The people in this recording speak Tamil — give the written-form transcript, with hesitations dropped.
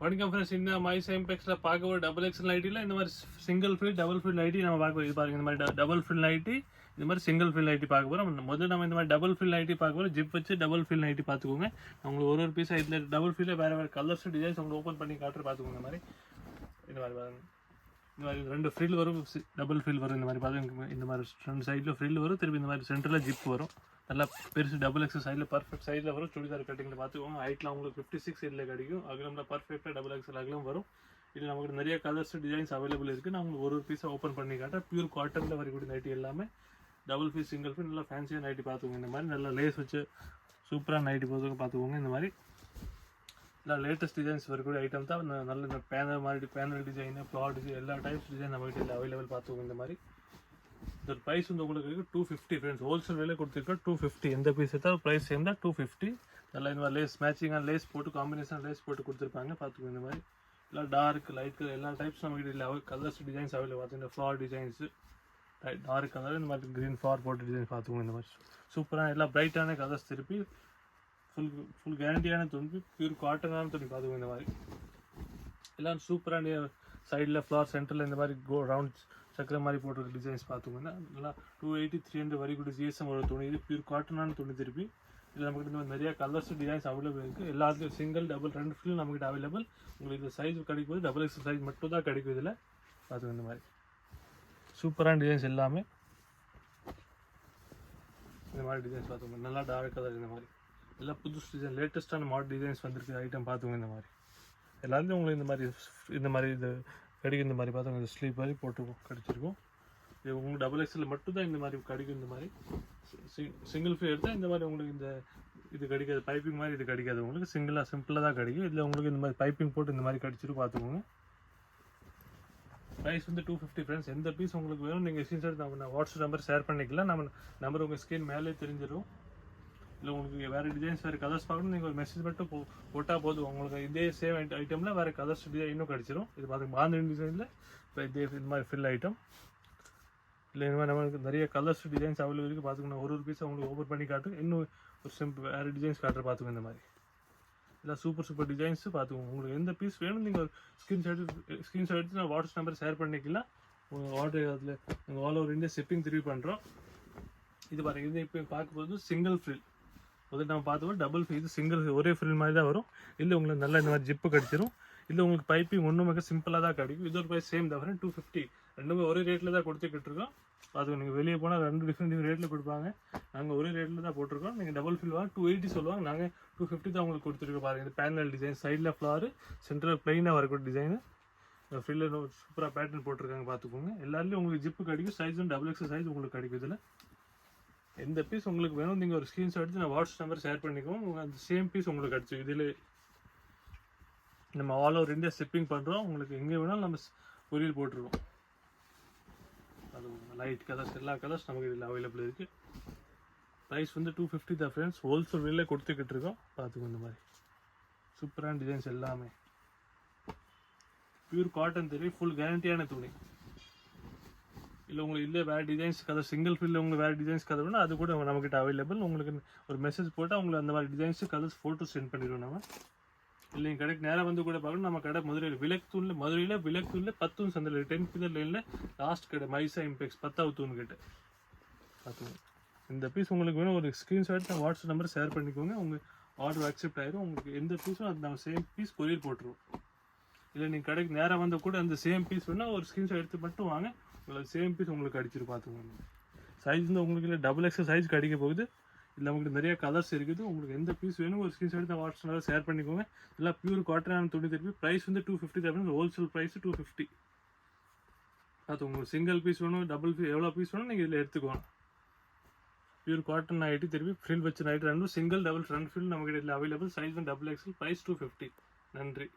வணக்கம் ஃப்ரெண்ட்ஸ், இந்த மைஸ் இம்பெக்ஸில் பார்க்க ஒரு டபுள் எக்ஸல் நைட்டியில் இந்த மாதிரி single fill double fill nighty நம்ம பார்க்க இது பாருங்க. இந்த மாதிரி டபுள் ஃபில் நைட்டி, இந்த மாதிரி சிங்கிள் ஃபில் நைட்டி பார்க்க போகிறோம். முதல்ல நம்ம இந்த மாதிரி டபுள் ஃபில் நைட்டி பார்க்க போகிறோம். ஜிப் வச்சு டபுள் ஃபில் நைட்டி பார்த்துக்கோங்க. உங்களுக்கு ஒரு பீஸாக இதில் டபுள் ஃபில்ல வேறு வேறு கலர்ஸ் டிசைன்ஸ் உங்களுக்கு ஓப்பன் பண்ணி காட்டுற பார்த்துக்கோங்க. இந்த மாதிரி பாருங்க, இந்த மாதிரி 2 ஃப்ரில் வரும், டபுள் ஃபில் வரும். இந்த மாதிரி பாருங்க, இந்த மாதிரி 2 சைடில் ஃப்ரில் வரும். திருப்பி இந்த மாதிரி சென்டரில் ஜிப் வரும். நல்லா பெருசு டபுள் எக்ஸல் சைடில் பர்ஃபெக்ட் சைடில் வரும். சுடிதார் கட்டிங்கில் பார்த்துக்கோங்க. ஹைட்டில் உங்களுக்கு 56 இதில் கிடைக்கும். அகலம்ல பர்ஃபெக்டாக டபுள் எக்ஸல் அகலம் வரும். இதில் நமக்கு நிறைய கலர்ஸ் டிசைன்ஸ் அவைலபிள் இருக்குது. நான் உங்களுக்கு ஒரு பீஸாக ஓப்பன் பண்ணி காட்டுறேன். பியூர் காட்டனில் வரக்கூடிய நைட்டி எல்லாமே டபுள் ஃபீஸ் சிங்கிள் ஃபீஸ் நல்லா ஃபேன்சியாக நைட்டி பார்த்துக்கோங்க. இந்த மாதிரி நல்லா லேஸ் வச்சு சூப்பராக நைட்டி பார்த்துக்கோங்க. இந்த மாதிரி நல்லா லேட்டஸ்ட் டிசைன்ஸ் வரக்கூடிய ஐட்டம் தான். நல்ல பேனல் மாதிரி பேனல் டிசைனு, ஃப்ளார் டிசைன், எல்லா டைப்ஸ் டிசைன் நம்ம வீட்டில் அவைலபிள் பார்த்துக்கோங்க. இந்த மாதிரி இந்த ப்ரைஸ் வந்து உங்களுக்கு 250 ஃப்ரெண்ட்ஸ். ஹோல்சேல் விலை கொடுத்துருக்கோம் 250. எந்த பீஸ் எடுத்தால் ப்ரைஸ் சேர்ந்தால் 250. நல்லா இந்த மாதிரி லேஸ் மேட்சிங்காக லேஸ் போட்டு காம்பினேஷன் லேஸ் போட்டு கொடுத்துருப்பாங்க பார்த்துக்கோங்க. இந்த மாதிரி எல்லாம் டார்க் லைட் கலர் எல்லா டைப்ஸ் நம்ம வீட்டில் கலர்ஸ் டிசைன்ஸ் அவைலபிள் பார்த்துக்கோங்க. ஃப்ளார் டிசைன்ஸு டார்க் கலர், இந்த மாதிரி க்ரீன் ஃப்ளார் போட்டு டிசைன்ஸ் பார்த்துக்கோங்க. இந்த மாதிரி சூப்பரான எல்லாம் பிரைட்டான கலர்ஸ் திருப்பி ஃபுல் கேரண்டியான துணி, பியூர் காட்டனான துணி பார்த்துக்கோங்க. இந்த மாதிரி எல்லாம் சூப்பரான சைடில் ஃப்ளார் சென்டரில் இந்த மாதிரி ரவுண்ட் சக்கரை மாதிரி போட்டு டிசைன்ஸ் பார்த்துக்கோங்க. நல்லா 280 300 வரைக்கும் ஜிஎஸ்எம் ஒரு துணி. இது பியூர் காட்டனான துணி. திருப்பி இதில் நம்மகிட்ட இந்த நிறைய கலர்ஸ் டிசைன்ஸ் அவைலபிள் இருக்குது. எல்லாத்துலேயும் சிங்கிள் டபுள் 2 ஃபில் நம்மகிட்ட அவைலபிள். உங்களுக்கு இந்த சைஸ் கிடைக்கும் போது டபுள் எக்ஸல் சைஸ் மட்டும் தான் கிடைக்கும். இதில் பார்த்துக்கோங்க. இந்த மாதிரி சூப்பரான டிசைன்ஸ் எல்லாமே இந்த மாதிரி டிசைன்ஸ் பார்த்துக்கோங்க. நல்லா டார்க் கலர், இந்த மாதிரி எல்லாம் புதுசு டிசைன் லேட்டஸ்ட்டான மாடல் டிசைன்ஸ் வந்துருக்கு ஐட்டம் பார்த்துக்கோங்க. இந்த மாதிரி எல்லாத்துலேயும் உங்களுக்கு இந்த மாதிரி இது கிடைக்கும். இந்த மாதிரி பார்த்தோம், இந்த ஸ்லீப் மாதிரி போட்டு கிடச்சிருக்கும். இது உங்களுக்கு டபுள் எக்ஸில் மட்டும் தான் இந்த மாதிரி கிடைக்கும். இந்த மாதிரி சிங்கிள் ஃபீல் எடுத்தால் இந்த மாதிரி உங்களுக்கு இந்த இது கிடைக்காது. பைப்பிங் மாதிரி இது கிடைக்காது. உங்களுக்கு சிம்பிளாக தான் கிடைக்கும். இதில் உங்களுக்கு இந்த மாதிரி பைப்பிங் போட்டு இந்த மாதிரி கிடச்சிருக்கும் பார்த்துக்கோங்க. ப்ரைஸ் வந்து 250 ஃப்ரெண்ட்ஸ். எந்த பீஸ் உங்களுக்கு வேணும் நீங்கள் ஸ்க்ரீன்ஷாட் நம்ம வாட்ஸ்அப் நம்பர் ஷேர் பண்ணிக்கலாம். நம்ம நம்பர் உங்கள் ஸ்க்ரீன் மேலே தெரிஞ்சிடும். இல்லை உங்களுக்கு வேறு டிசைன்ஸ் வேறு கலர்ஸ் பார்க்கணும், நீங்கள் ஒரு மெசேஜ் மட்டும் போட்டால் போதும். உங்களுக்கு இதே சேம் ஐட்டமில் வேறு கலர்ஸ் டிசைனும் கிடச்சிரும். இது பார்த்து பாந்தினி டிசைனில் இப்போ இதே இந்த மாதிரி ஃபில் ஐட்டம் இல்லை இந்த மாதிரி நம்மளுக்கு நிறைய கலர்ஸ் டிசைன்ஸ் அவைலபிள் இருக்குது பார்த்துக்கணும். ஒரு பீஸை உங்களுக்கு ஓப்பன் பண்ணி காட்டும். இன்னும் ஒரு சிம்பிள் வேறு டிசைன்ஸ் காட்டுற பார்த்துக்கோங்க. இந்த மாதிரி எல்லாம் சூப்பர் டிசைன்ஸு பார்த்துக்கோங்க. உங்களுக்கு எந்த பீஸ் வேணும் நீங்கள் ஒரு ஸ்க்ரீன்ஷாட் எடுத்து நான் வாட்ஸ்அப் நம்பர் ஷேர் பண்ணிக்கலாம். உங்கள் ஆர்டர் அதில் நாங்கள் ஆல் ஓவர் இந்தியா ஷிப்பிங் திருப்பி பண்ணுறோம். இது பாருங்கள், இது இப்போ பார்க்கும்போது சிங்கிள் ஃபில் முதல்ல நம்ம பார்த்துப்போம். டபுள் ஃபில் இது சிங்கிள் ஒரே ஃபில் மாதிரி தான் வரும். இல்லை உங்களுக்கு நல்லா இந்த மாதிரி ஜிப்பு கிடச்சிரும். இல்லை உங்களுக்கு பைப்பிங் ஒன்றுமே சிம்பிளாக தான் கிடைக்கும். இதோட ப்ரைஸ் சேம் தான் 250. ரெண்டுமே ஒரே ரேட்டில் தான் கொடுத்துக்கிட்டு இருக்கோம். அது நீங்கள் வெளியே போனால் 2 டிஃப்ரெண்ட் ரேட்டில் கொடுப்பாங்க. நாங்கள் ஒரே ரேட்டில் தான் போட்டிருக்கோம். நீங்கள் டபுள் ஃபில் வாங்க 280 சொல்லுவாங்க. நாங்கள் 250 தான் உங்களுக்கு கொடுத்துருக்கோம். பாருங்கள், இது பேனல் டிசைன், சைடில் ஃப்ளாரு, சென்டரில் பிளைனாக வரக்கூடிய டிசைனு, ஃபில்லில் சூப்பராக பேட்டர்ன் போட்டிருக்காங்க பார்த்துக்கோங்க. எல்லாருலேயும் உங்களுக்கு ஜிப்பு கிடைக்கும். சைஸும் டபுள் எக்ஸல் சைஸ் உங்களுக்கு கிடைக்கும். இதில் எந்த பீஸ் உங்களுக்கு வேணும் நீங்கள் ஒரு ஸ்க்ரீன்ஷாட் எடுத்து நான் வாட்ஸ்அப் நம்பர் ஷேர் பண்ணிக்குவோம். அந்த சேம் பீஸ் உங்களுக்கு கிடச்சி. இதில் நம்ம ஆல் ஓவர் இந்தியா ஷிப்பிங் பண்ணுறோம். உங்களுக்கு எங்கே வேணாலும் நம்ம கொரியர் போட்டுருவோம். அது லைட் கலர்ஸ் எல்லா கலர்ஸ் நமக்கு இதில் அவைலபிள் இருக்குது. ப்ரைஸ் வந்து 250 தான் ஃப்ரெண்ட்ஸ். ஹோல்சேல் விலையில் கொடுத்துக்கிட்டு இருக்கோம் பார்த்துக்கோங்க. இந்த மாதிரி சூப்பரான டிசைன்ஸ் எல்லாமே பியூர் காட்டன் தெரியும், ஃபுல் கேரண்டியான துணி. இல்லை உங்களுக்கு இல்லை வேறு டிசைன்ஸ் கதை சிங்கிள் ஃபீல்டில் உங்களுக்கு வேறு டிசைன்ஸ் கதை வேணும், அது கூட நம்மக்கிட்ட அவைலபிள். உங்களுக்கு ஒரு மெசேஜ் போட்டால் உங்களுக்கு அந்த மாதிரி டிசைன்ஸு கலர்ஸ் ஃபோட்டோ சென்ட் பண்ணிடுவோம் நம்ம. இல்லை எங்கள் கடைக்கு நேராக வந்து கூட பார்க்கணும். நம்ம கடை மதுரையில் விலக்தூணில் 10 சந்தையில் 10th லைனில் லாஸ்ட் கடை மைசா இம்பெக்ஸ் 10வது தூண் கிட்ட பார்த்துக்கோங்க. இந்த பீஸ் உங்களுக்கு வேணும் ஒரு ஸ்க்ரீன்ஷாட் நான் வாட்ஸ்அப் நம்பர் ஷேர் பண்ணிக்கோங்க. உங்கள் ஆர்டர் அக்செப்ட் ஆயிரும். உங்களுக்கு எந்த பீஸும் அது நம்ம சேம் பீஸ் கொரியர் போட்டுருவோம். இல்லை நீங்கள் கடைக்கு நேராக வந்து கூட அந்த சேம் பீஸ் வேணால் ஒரு ஸ்க்ரீன்ஷாட் எடுத்து மட்டும் வாங்க. உங்களுக்கு சேம் பீஸ் உங்களுக்கு அடிச்சிரு பார்த்துக்கோங்க. சைஸ் வந்து உங்களுக்கு இல்லை டபுள் எக்ஸல் சைஸ் கிடைக்க போகுது. இல்லை உங்களுக்கு நிறைய கலர்ஸ் இருக்குது. உங்களுக்கு எந்த பீஸ் வேணும் ஒரு ஸ்க்ரீன்ஷாட் எடுத்து வாட்ஸ்அப்பில் ஷேர் பண்ணிக்கோங்க. எல்லாம் பியூர் காட்டனான துணி திருப்பி. ப்ரைஸ் வந்து 250 தான். ஹோல்சேல் ப்ரைஸ் 250 பார்த்து. உங்களுக்கு சிங்கிள் பீஸ் வேணும் டபுள் பீஸ் எவ்வளோ பீஸ் வேணும் நீங்கள் இதில் எடுத்துக்கோங்க. பியூர் காட்டன் நைட்டி திருப்பி ஃபில் வச்ச நைட்டு 2 சிங்கிள் டபுள் 2 ஃபில் நமக்கு இதில் அவைலபிள். சைஸ் வந்து டபுள் எக்ஸல். ப்ரைஸ் 250. நன்றி.